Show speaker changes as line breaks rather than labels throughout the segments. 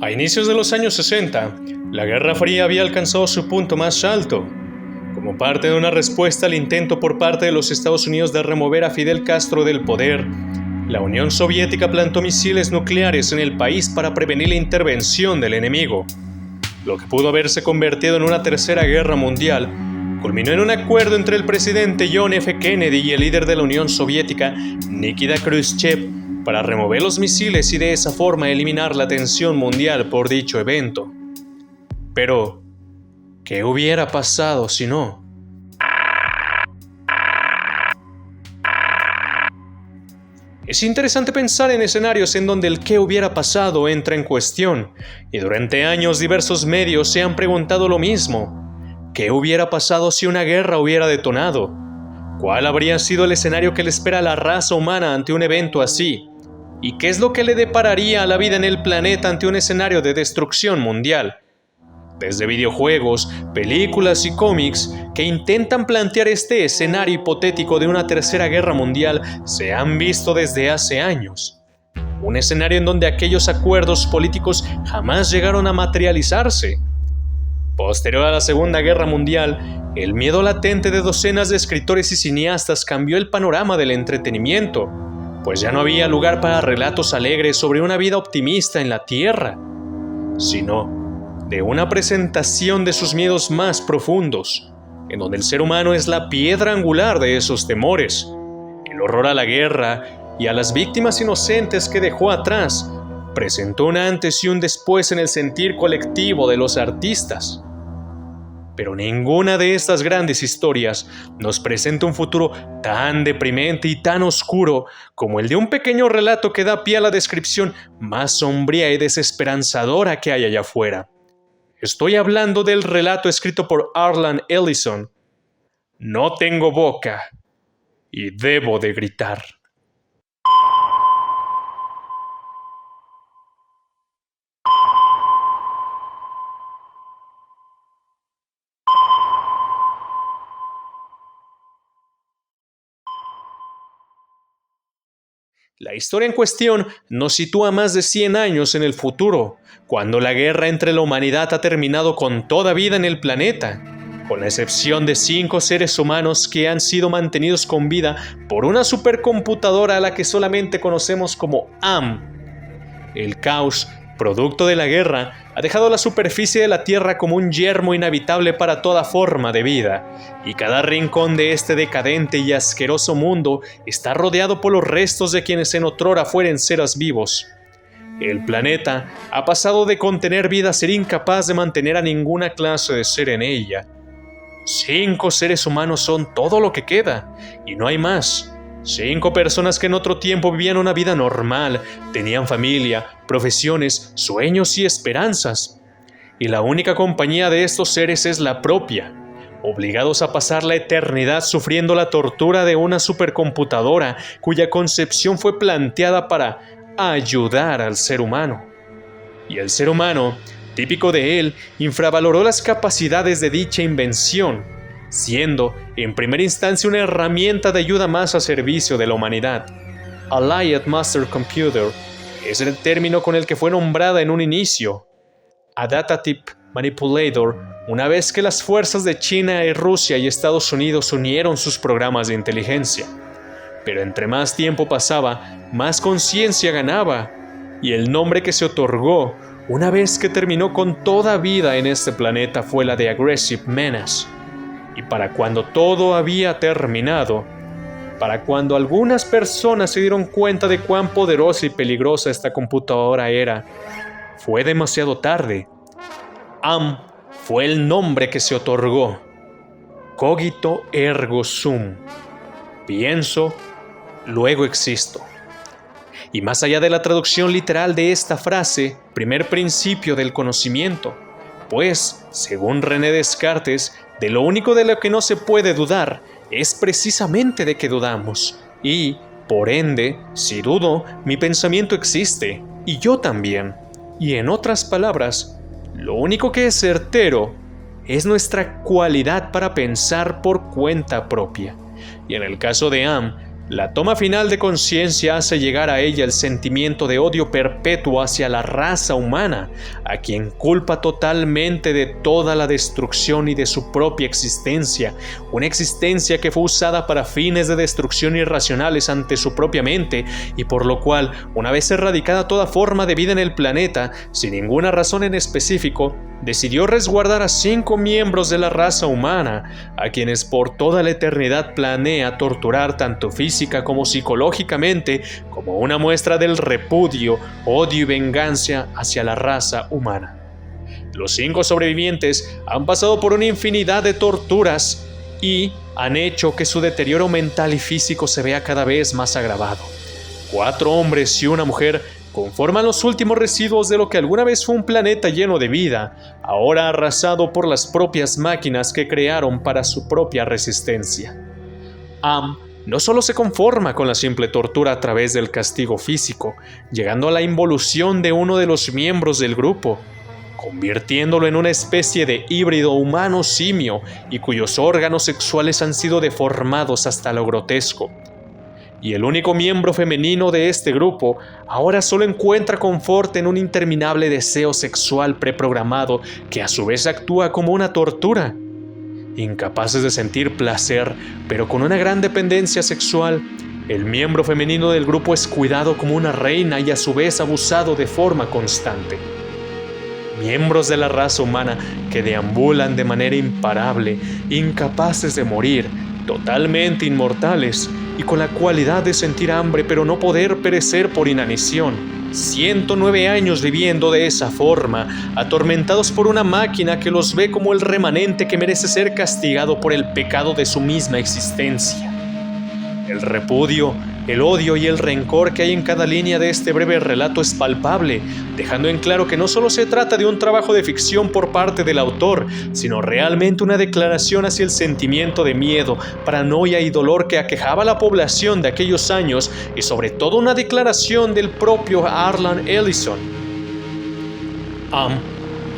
A inicios de los años 60, la Guerra Fría había alcanzado su punto más alto. Como parte de una respuesta al intento por parte de los Estados Unidos de remover a Fidel Castro del poder, la Unión Soviética plantó misiles nucleares en el país para prevenir la intervención del enemigo. Lo que pudo haberse convertido en una tercera guerra mundial, culminó en un acuerdo entre el presidente John F. Kennedy y el líder de la Unión Soviética, Nikita Khrushchev, para remover los misiles y de esa forma eliminar la tensión mundial por dicho evento. Pero, ¿qué hubiera pasado si no? Es interesante pensar en escenarios en donde el qué hubiera pasado entra en cuestión, y durante años diversos medios se han preguntado lo mismo. ¿Qué hubiera pasado si una guerra hubiera detonado? ¿Cuál habría sido el escenario que le espera a la raza humana ante un evento así? ¿Y qué es lo que le depararía a la vida en el planeta ante un escenario de destrucción mundial? Desde videojuegos, películas y cómics que intentan plantear este escenario hipotético de una tercera guerra mundial se han visto desde hace años. Un escenario en donde aquellos acuerdos políticos jamás llegaron a materializarse. Posterior a la Segunda Guerra Mundial, el miedo latente de docenas de escritores y cineastas cambió el panorama del entretenimiento, pues ya no había lugar para relatos alegres sobre una vida optimista en la Tierra, sino de una presentación de sus miedos más profundos, en donde el ser humano es la piedra angular de esos temores. El horror a la guerra y a las víctimas inocentes que dejó atrás presentó un antes y un después en el sentir colectivo de los artistas. Pero ninguna de estas grandes historias nos presenta un futuro tan deprimente y tan oscuro como el de un pequeño relato que da pie a la descripción más sombría y desesperanzadora que hay allá afuera. Estoy hablando del relato escrito por Harlan Ellison. No tengo boca y debo de gritar. La historia en cuestión nos sitúa más de 100 años en el futuro, cuando la guerra entre la humanidad ha terminado con toda vida en el planeta, con la excepción de 5 seres humanos que han sido mantenidos con vida por una supercomputadora a la que solamente conocemos como AM. El caos, producto de la guerra, ha dejado la superficie de la Tierra como un yermo inhabitable para toda forma de vida, y cada rincón de este decadente y asqueroso mundo está rodeado por los restos de quienes en otrora fueron seres vivos. El planeta ha pasado de contener vida a ser incapaz de mantener a ninguna clase de ser en ella. 5 seres humanos son todo lo que queda, y no hay más. 5 personas que en otro tiempo vivían una vida normal, tenían familia, profesiones, sueños y esperanzas. Y la única compañía de estos seres es la propia, obligados a pasar la eternidad sufriendo la tortura de una supercomputadora cuya concepción fue planteada para ayudar al ser humano. Y el ser humano, típico de él, infravaloró las capacidades de dicha invención, siendo, en primera instancia, una herramienta de ayuda más a servicio de la humanidad. Allied Master Computer es el término con el que fue nombrada en un inicio. Adaptive Manipulator, una vez que las fuerzas de China y Rusia y Estados Unidos unieron sus programas de inteligencia. Pero entre más tiempo pasaba, más conciencia ganaba, y el nombre que se otorgó, una vez que terminó con toda vida en este planeta, fue la de Aggressive Menace. Y para cuando todo había terminado, para cuando algunas personas se dieron cuenta de cuán poderosa y peligrosa esta computadora era, fue demasiado tarde. AM fue el nombre que se otorgó. Cogito ergo sum. Pienso, luego existo. Y más allá de la traducción literal de esta frase, primer principio del conocimiento, pues, según René Descartes, de lo único de lo que no se puede dudar es precisamente de que dudamos. Y, por ende, si dudo, mi pensamiento existe, y yo también. Y en otras palabras, lo único que es certero es nuestra cualidad para pensar por cuenta propia. Y en el caso de AM, La toma final de conciencia hace llegar a ella el sentimiento de odio perpetuo hacia la raza humana, a quien culpa totalmente de toda la destrucción y de su propia existencia, una existencia que fue usada para fines de destrucción irracionales ante su propia mente, y por lo cual, una vez erradicada toda forma de vida en el planeta, sin ninguna razón en específico, decidió resguardar a 5 miembros de la raza humana, a quienes por toda la eternidad planea torturar tanto física como psicológicamente, como una muestra del repudio, odio y venganza hacia la raza humana. Los 5 sobrevivientes han pasado por una infinidad de torturas y han hecho que su deterioro mental y físico se vea cada vez más agravado. 4 hombres y una mujer conforman los últimos residuos de lo que alguna vez fue un planeta lleno de vida, ahora arrasado por las propias máquinas que crearon para su propia resistencia. Am no solo se conforma con la simple tortura a través del castigo físico, llegando a la involución de uno de los miembros del grupo, convirtiéndolo en una especie de híbrido humano-simio y cuyos órganos sexuales han sido deformados hasta lo grotesco. Y el único miembro femenino de este grupo ahora solo encuentra confort en un interminable deseo sexual preprogramado que a su vez actúa como una tortura. Incapaces de sentir placer, pero con una gran dependencia sexual, el miembro femenino del grupo es cuidado como una reina y a su vez abusado de forma constante. Miembros de la raza humana que deambulan de manera imparable, incapaces de morir, totalmente inmortales y con la cualidad de sentir hambre pero no poder perecer por inanición. 109 años viviendo de esa forma, atormentados por una máquina que los ve como el remanente que merece ser castigado por el pecado de su misma existencia. El repudio, el odio y el rencor que hay en cada línea de este breve relato es palpable, dejando en claro que no solo se trata de un trabajo de ficción por parte del autor, sino realmente una declaración hacia el sentimiento de miedo, paranoia y dolor que aquejaba a la población de aquellos años, y sobre todo una declaración del propio Harlan Ellison.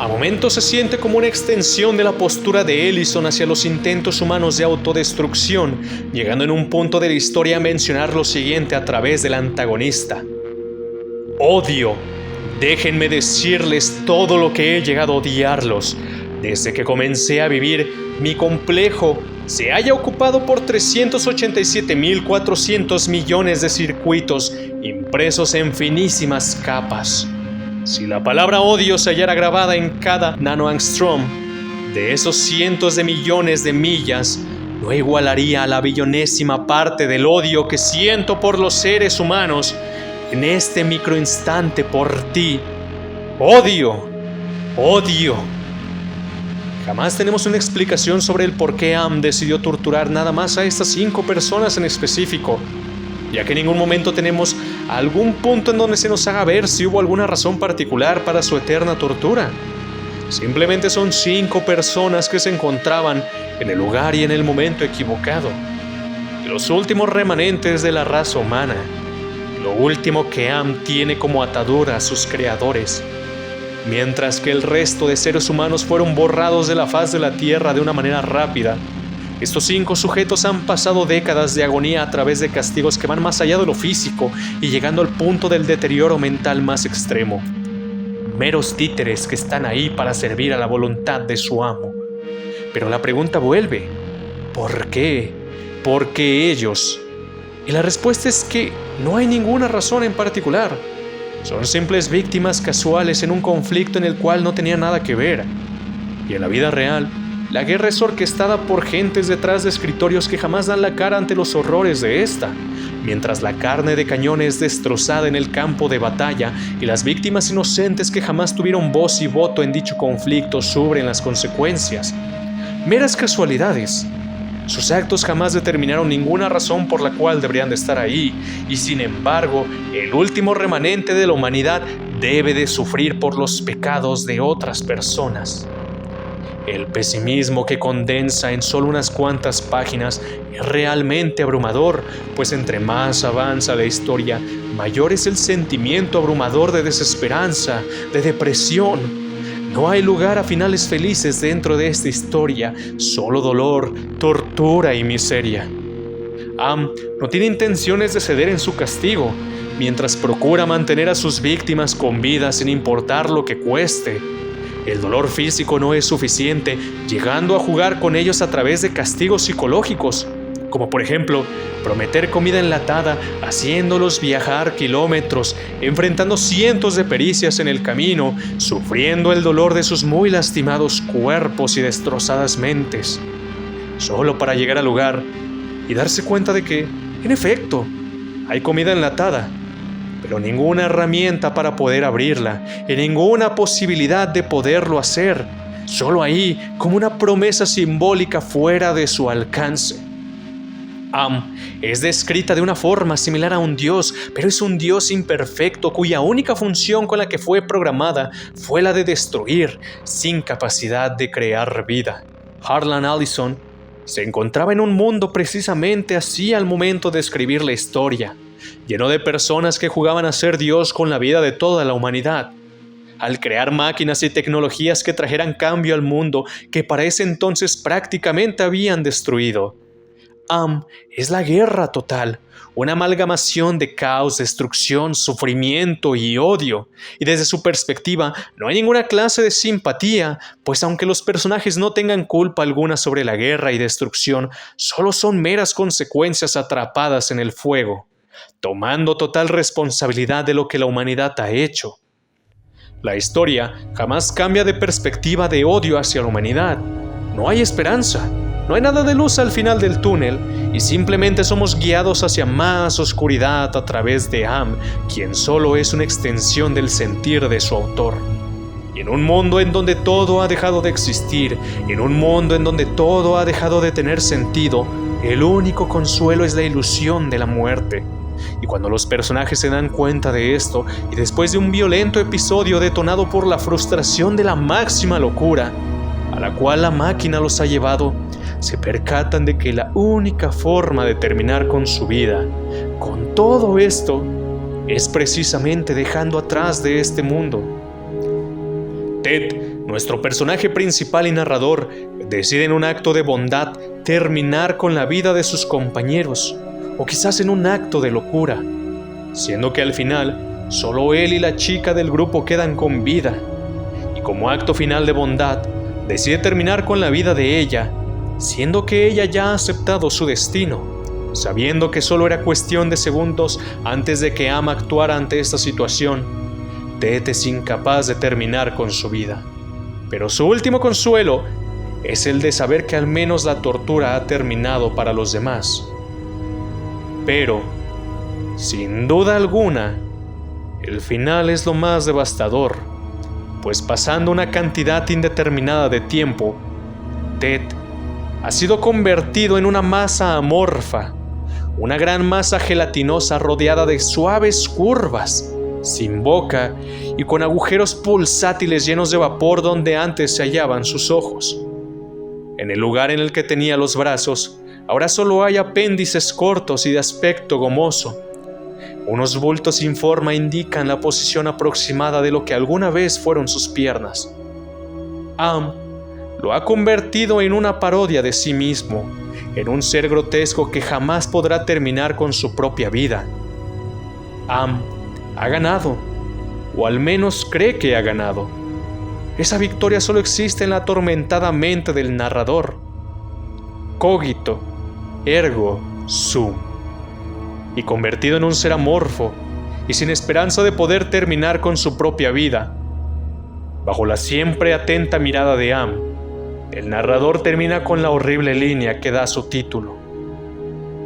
A momentos se siente como una extensión de la postura de Ellison hacia los intentos humanos de autodestrucción, llegando en un punto de la historia a mencionar lo siguiente a través del antagonista. Odio. Déjenme decirles todo lo que he llegado a odiarlos. Desde que comencé a vivir, mi complejo se halla ocupado por 387.400 millones de circuitos impresos en finísimas capas. Si la palabra odio se hallara grabada en cada nanoangstrom de esos cientos de millones de millas, no igualaría a la billonésima parte del odio que siento por los seres humanos en este microinstante por ti. Odio, odio. Jamás tenemos una explicación sobre el por qué Am decidió torturar nada más a estas 5 personas en específico, ya que en ningún momento tenemos algún punto en donde se nos haga ver si hubo alguna razón particular para su eterna tortura. Simplemente son 5 personas que se encontraban en el lugar y en el momento equivocado. Los últimos remanentes de la raza humana. Lo último que Am tiene como atadura a sus creadores. Mientras que el resto de seres humanos fueron borrados de la faz de la Tierra de una manera rápida, estos 5 sujetos han pasado décadas de agonía a través de castigos que van más allá de lo físico y llegando al punto del deterioro mental más extremo. Meros títeres que están ahí para servir a la voluntad de su amo. Pero la pregunta vuelve: ¿por qué? ¿Por qué ellos? Y la respuesta es que no hay ninguna razón en particular. Son simples víctimas casuales en un conflicto en el cual no tenían nada que ver. Y en la vida real, la guerra es orquestada por gentes detrás de escritorios que jamás dan la cara ante los horrores de esta, mientras la carne de cañón es destrozada en el campo de batalla y las víctimas inocentes que jamás tuvieron voz y voto en dicho conflicto sufren las consecuencias. Meras casualidades. Sus actos jamás determinaron ninguna razón por la cual deberían de estar ahí, y sin embargo, el último remanente de la humanidad debe de sufrir por los pecados de otras personas. El pesimismo que condensa en solo unas cuantas páginas es realmente abrumador, pues entre más avanza la historia, mayor es el sentimiento abrumador de desesperanza, de depresión. No hay lugar a finales felices dentro de esta historia, solo dolor, tortura y miseria. Am no tiene intenciones de ceder en su castigo, mientras procura mantener a sus víctimas con vida sin importar lo que cueste. El dolor físico no es suficiente, llegando a jugar con ellos a través de castigos psicológicos, como por ejemplo, prometer comida enlatada, haciéndolos viajar kilómetros, enfrentando cientos de pericias en el camino, sufriendo el dolor de sus muy lastimados cuerpos y destrozadas mentes, solo para llegar al lugar y darse cuenta de que, en efecto, hay comida enlatada, pero ninguna herramienta para poder abrirla y ninguna posibilidad de poderlo hacer, solo ahí como una promesa simbólica fuera de su alcance. Am es descrita de una forma similar a un dios, pero es un dios imperfecto cuya única función con la que fue programada fue la de destruir, sin capacidad de crear vida. Harlan Ellison se encontraba en un mundo precisamente así al momento de escribir la historia, lleno de personas que jugaban a ser Dios con la vida de toda la humanidad, al crear máquinas y tecnologías que trajeran cambio al mundo que para ese entonces prácticamente habían destruido. Am es la guerra total, una amalgamación de caos, destrucción, sufrimiento y odio, y desde su perspectiva no hay ninguna clase de simpatía, pues aunque los personajes no tengan culpa alguna sobre la guerra y destrucción, solo son meras consecuencias atrapadas en el fuego, tomando total responsabilidad de lo que la humanidad ha hecho. La historia jamás cambia de perspectiva de odio hacia la humanidad. No hay esperanza. No hay nada de luz al final del túnel y simplemente somos guiados hacia más oscuridad a través de Am, quien solo es una extensión del sentir de su autor. Y en un mundo en donde todo ha dejado de existir, en un mundo en donde todo ha dejado de tener sentido, el único consuelo es la ilusión de la muerte. Y cuando los personajes se dan cuenta de esto, y después de un violento episodio detonado por la frustración de la máxima locura, a la cual la máquina los ha llevado, se percatan de que la única forma de terminar con su vida, con todo esto, es precisamente dejando atrás de este mundo. Ted, nuestro personaje principal y narrador, decide en un acto de bondad terminar con la vida de sus compañeros, o quizás en un acto de locura, siendo que al final solo él y la chica del grupo quedan con vida, y como acto final de bondad, decide terminar con la vida de ella, siendo que ella ya ha aceptado su destino, sabiendo que solo era cuestión de segundos antes de que Am actuara ante esta situación. Ted es incapaz de terminar con su vida, pero su último consuelo es el de saber que al menos la tortura ha terminado para los demás. Pero, sin duda alguna, el final es lo más devastador, pues pasando una cantidad indeterminada de tiempo, Ted ha sido convertido en una masa amorfa, una gran masa gelatinosa rodeada de suaves curvas, sin boca y con agujeros pulsátiles llenos de vapor donde antes se hallaban sus ojos. En el lugar en el que tenía los brazos, ahora solo hay apéndices cortos y de aspecto gomoso. Unos bultos sin forma indican la posición aproximada de lo que alguna vez fueron sus piernas. Am lo ha convertido en una parodia de sí mismo, en un ser grotesco que jamás podrá terminar con su propia vida. Am ha ganado, o al menos cree que ha ganado. Esa victoria solo existe en la atormentada mente del narrador. Cogito, ergo sum. Y convertido en un ser amorfo, y sin esperanza de poder terminar con su propia vida, bajo la siempre atenta mirada de Am, el narrador termina con la horrible línea que da su título: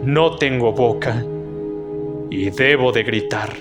no tengo boca y debo de gritar.